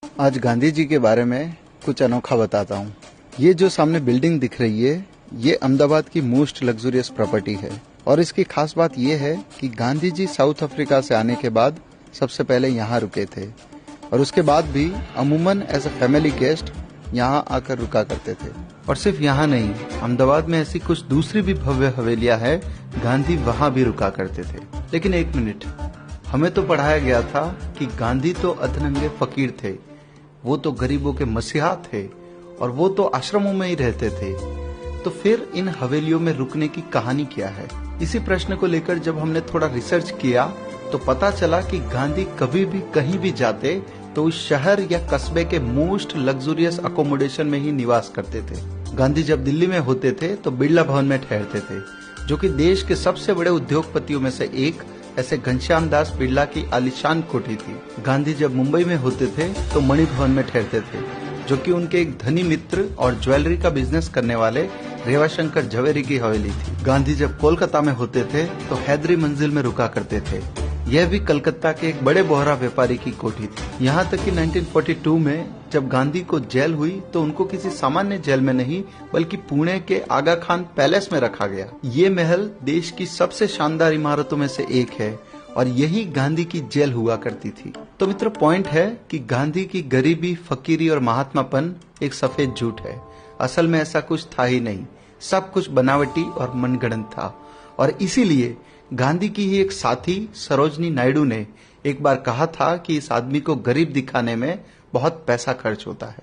आज गांधी जी के बारे में कुछ अनोखा बताता हूँ। ये जो सामने बिल्डिंग दिख रही है, ये अहमदाबाद की मोस्ट लग्जरियस प्रॉपर्टी है और इसकी खास बात ये है कि गांधी जी साउथ अफ्रीका से आने के बाद सबसे पहले यहाँ रुके थे और उसके बाद भी अमूमन एज अ फैमिली गेस्ट यहाँ आकर रुका करते थे। और सिर्फ यहाँ नहीं, अहमदाबाद में ऐसी कुछ दूसरी भी भव्य हवेलियां हैं, गांधी वहाँ भी रुका करते थे। लेकिन एक मिनट, हमें तो पढ़ाया गया था कि गांधी तो अधनंगे फकीर थे, वो तो गरीबों के मसीहा थे और वो तो आश्रमों में ही रहते थे। तो फिर इन हवेलियों में रुकने की कहानी क्या है? इसी प्रश्न को लेकर जब हमने थोड़ा रिसर्च किया तो पता चला कि गांधी कभी भी कहीं भी जाते तो उस शहर या कस्बे के मोस्ट लग्जरियस अकोमोडेशन में ही निवास करते थे। गांधी जब दिल्ली में होते थे तो बिरला भवन में ठहरते थे, जो कि देश के सबसे बड़े उद्योगपतियों में से एक ऐसे घनश्याम दास बिरला की आलीशान कोठी थी। गांधी जब मुंबई में होते थे तो मणि भवन में ठहरते थे, जो कि उनके एक धनी मित्र और ज्वेलरी का बिजनेस करने वाले रेवाशंकर झवेरी की हवेली थी। गांधी जब कोलकाता में होते थे तो हैदरी मंजिल में रुका करते थे, यह भी कलकत्ता के एक बड़े बोहरा व्यापारी की कोठी थी। यहाँ तक कि 1942 में जब गांधी को जेल हुई तो उनको किसी सामान्य जेल में नहीं बल्कि पुणे के आगा खान पैलेस में रखा गया। ये महल देश की सबसे शानदार इमारतों में से एक है और यही गांधी की जेल हुआ करती थी। तो मित्र, पॉइंट है कि गांधी की गरीबी, फकीरी और महात्मापन एक सफेद झूठ है। असल में ऐसा कुछ था ही नहीं, सब कुछ बनावटी और मनगढ़ंत था। और इसीलिए गांधी की ही एक साथी सरोजनी नायडू ने एक बार कहा था कि इस आदमी को गरीब दिखाने में बहुत पैसा खर्च होता है।